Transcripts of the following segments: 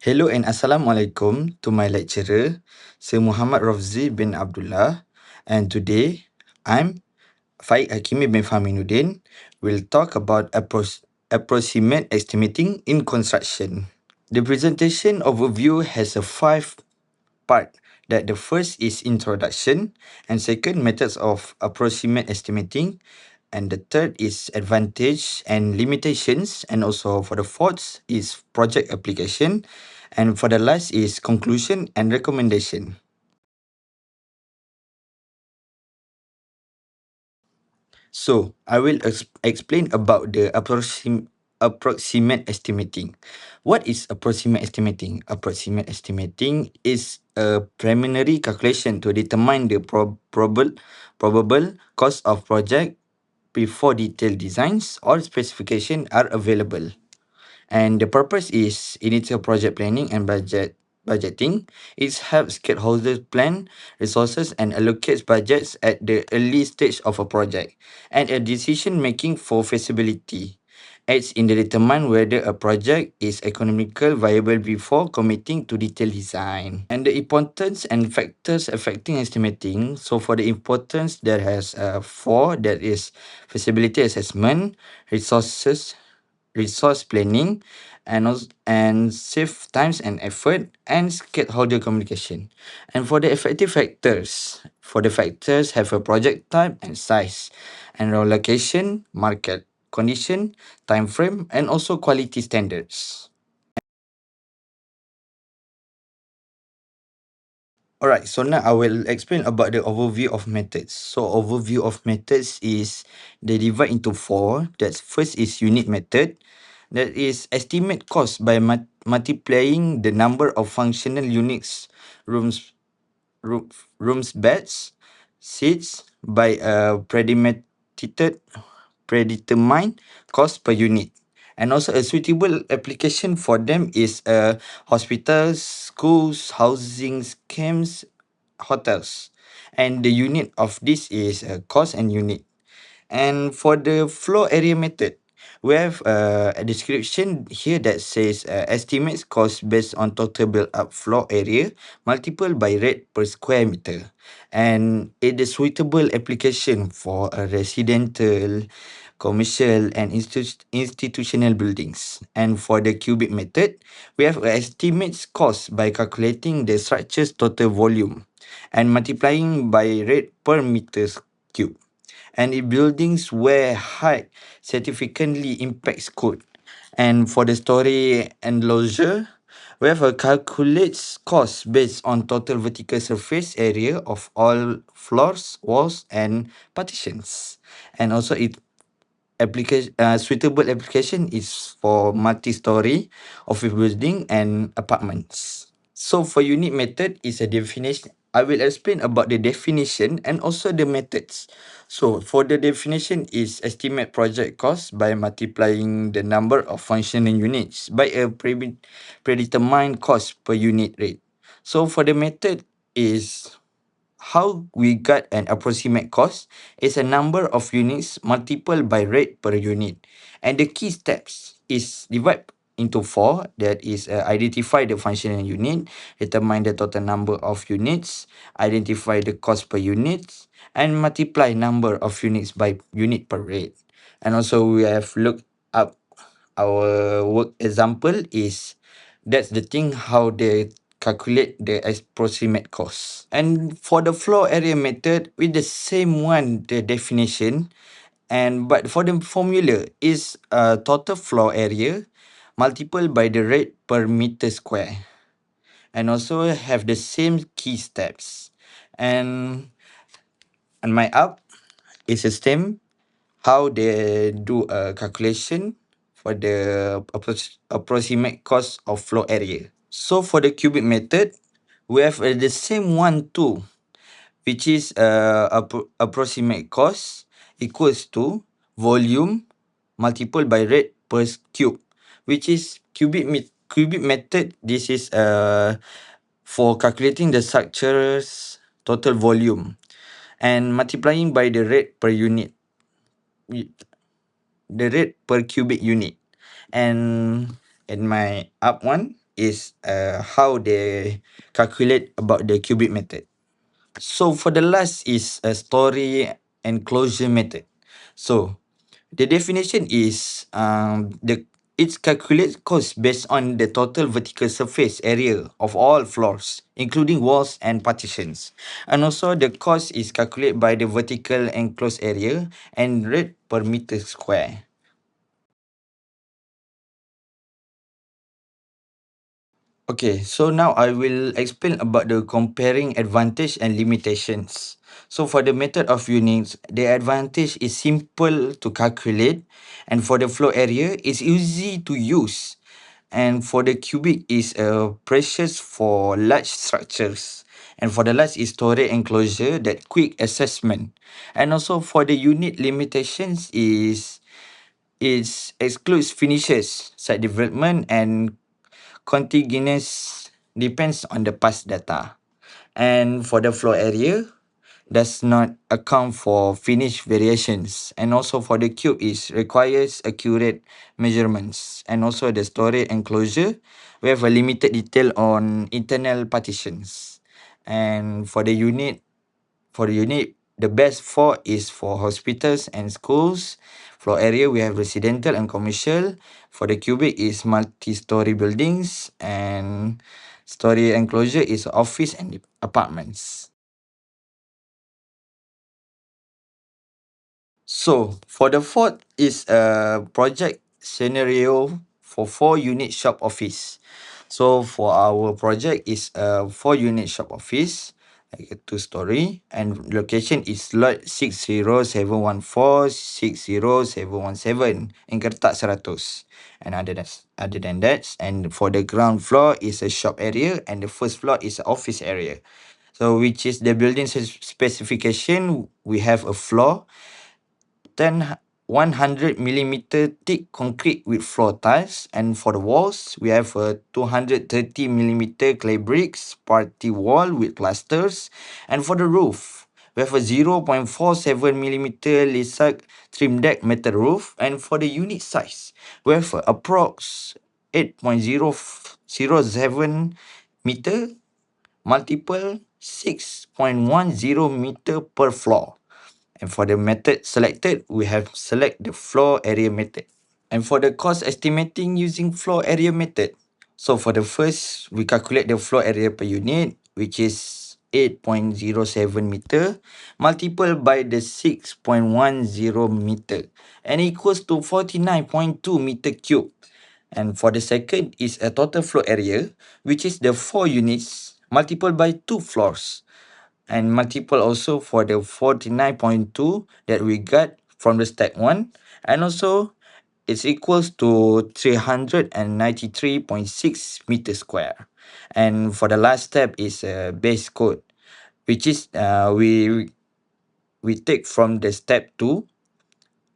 Hello and Assalamualaikum to my lecturer, Sir Muhammad Rafzi bin Abdullah. And today, I'm Faik Hakimi bin Fahminuddin. Will talk about approximate estimating in construction. The presentation overview has a 5 part. That the first is introduction, and second methods of approximate estimating, and the third is advantage and limitations, and also for the fourth is project application, and for the last is conclusion and recommendation. So I will explain about the approximate estimating. What is approximate estimating? Approximate estimating is a preliminary calculation to determine the probable cost of project before detailed designs or specification are available. And the purpose is initial project planning and budgeting. It helps stakeholders plan resources and allocates budgets at the early stage of a project. And a decision making for feasibility aids in the determine whether a project is economical viable before committing to detailed design. And the importance and factors affecting estimating. So for the importance, there has four. That is feasibility assessment, resource planning, and save times and effort, and stakeholder communication. And for the effective factors, have a project type and size, and location, market condition, time frame, and also quality standards. Alright, so now I will explain about the overview of methods. So overview of methods is they divide into four. That's first is unit method. That is estimate cost by multiplying the number of functional units, rooms, rooms, beds, seats by a predetermined cost per unit. And also a suitable application for them is hospitals, schools, housing schemes, hotels. And the unit of this is cost and unit. And for the floor area method, we have a description here that says estimates cost based on total built up floor area multiple by rate per square meter. And it is suitable application for a residential, commercial, and institutional buildings. And for the cubic method, we have estimates cost by calculating the structure's total volume and multiplying by rate per meters cube. And in buildings where height significantly impacts code. And for the story enclosure, we have a calculates cost based on total vertical surface area of all floors, walls, and partitions. And also suitable application is for multi-story office building and apartments. So for unit method is a definition. I will explain about the definition and also the methods. So for the definition is estimate project cost by multiplying the number of functional units by a predetermined cost per unit rate. So for the method is how we got an approximate cost is a number of units multiplied by rate per unit. And the key steps is divide into four. That is identify the functional unit, determine the total number of units, identify the cost per unit, and multiply number of units by unit per rate. And also we have looked up our work example is that's the thing how they calculate the approximate cost. And for the floor area method with the same one the definition, and but for the formula is total floor area multiplied by the rate per meter square, and also have the same key steps. And my up is the same how they do a calculation for the approximate cost of floor area. So for the cubic method, we have the same one too, which is approximate cost equals to volume multiplied by rate per cube, which is cubic method. This is for calculating the structure's total volume and multiplying by the rate per unit, the rate per cubic unit. And in my up one is how they calculate about the cubic method. So for the last is a story enclosure method. So the definition is the it's calculate cost based on the total vertical surface area of all floors, including walls and partitions. And also the cost is calculated by the vertical enclosed area and rate per meter square. Okay, so now I will explain about the comparing advantage and limitations. So for the method of units, the advantage is simple to calculate, and for the floor area, it's easy to use. And for the cubic is precious for large structures. And for the last is storage enclosure, that quick assessment. And also for the unit limitations is excludes finishes, site development and contiguous depends on the past data. And for the floor area, does not account for finish variations. And also for the cube is requires accurate measurements. And also the storage enclosure, we have a limited detail on internal partitions. And for the unit, the best for is for hospitals and schools. Floor area, we have residential and commercial. For the cubic is multi-story buildings, and story enclosure is office and apartments. So for the fourth is a project scenario for 4 unit shop office. So for our project is a 4 unit shop office, like a 2 story, and location is lot 60714 60717 in Kertak 100. And other than that, and for the ground floor is a shop area, and the first floor is a office area. So which is the building specification, we have a floor 100 millimeter thick concrete with floor tiles, and for the walls we have a 230 millimeter clay bricks party wall with plasters, and for the roof we have a 0.47 millimeter Lisac trim deck metal roof, and for the unit size we have a approx 8.007 meter multiple 6.10 meter per floor. And for the method selected, we have select the floor area method. And for the cost estimating using floor area method, so for the first, we calculate the floor area per unit, which is 8.07 meter, multiple by the 6.10 meter, and equals to 49.2 meter cube. And for the second is a total floor area, which is the 4 units, multiple by 2 floors, and multiple also for the 49.2 that we got from the step 1, and also it's equals to 393.6 meter square. And for the last step is a base code, which is we take from the step 2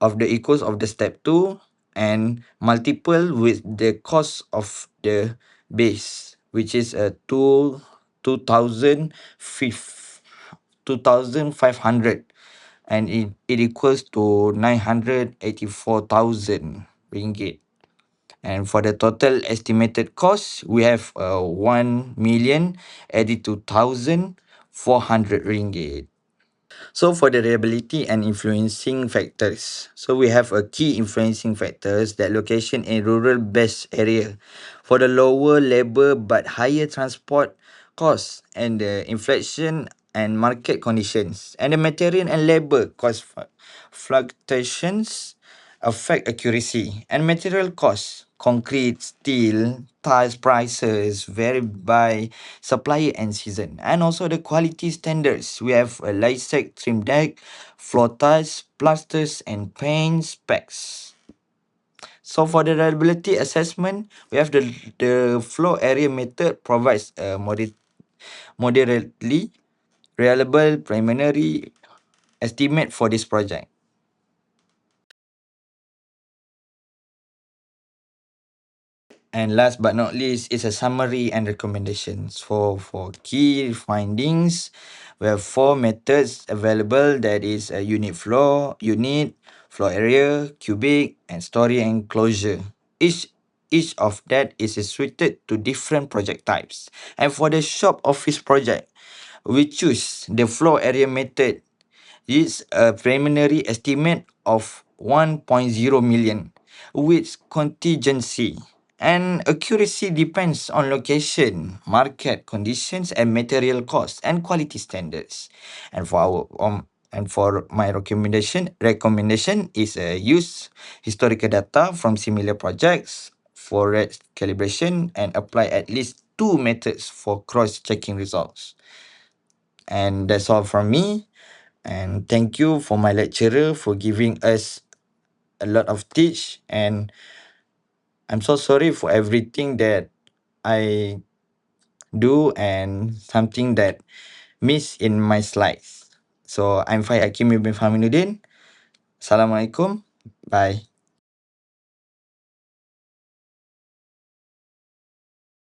of the equals of the step 2 and multiple with the cost of the base, which is a 2,500, and it equals to 984,000 ringgit. And for the total estimated cost, we have 1,082,400 ringgit. So for the reliability and influencing factors, so we have a key influencing factors that location in rural best area for the lower labor but higher transport costs, and the inflation and market conditions, and the material and labor cost fluctuations affect accuracy, and material costs, concrete, steel, tiles prices vary by supplier and season, and also the quality standards. We have a Lysec trim deck, floor tiles, plasters, and paint specs. So for the reliability assessment, we have the floor area method provides a moderately reliable preliminary estimate for this project. And last but not least is a summary and recommendations. For key findings, we have 4 methods available, that is a unit, floor area, cubic, and story enclosure. Each each of that is suited to different project types. And for the shop office project, we choose the floor area method. It's a preliminary estimate of 1.0 million, with contingency and accuracy depends on location, market conditions, and material costs and quality standards. And for our and for my recommendation is use historical data from similar projects for red calibration and apply at least two methods for cross-checking results. And that's all from me. And thank you for my lecturer for giving us a lot of teach. And I'm so sorry for everything that I do and something that miss in my slides. So I'm Fai Hakim bin Fahminuddin. Assalamualaikum. Bye.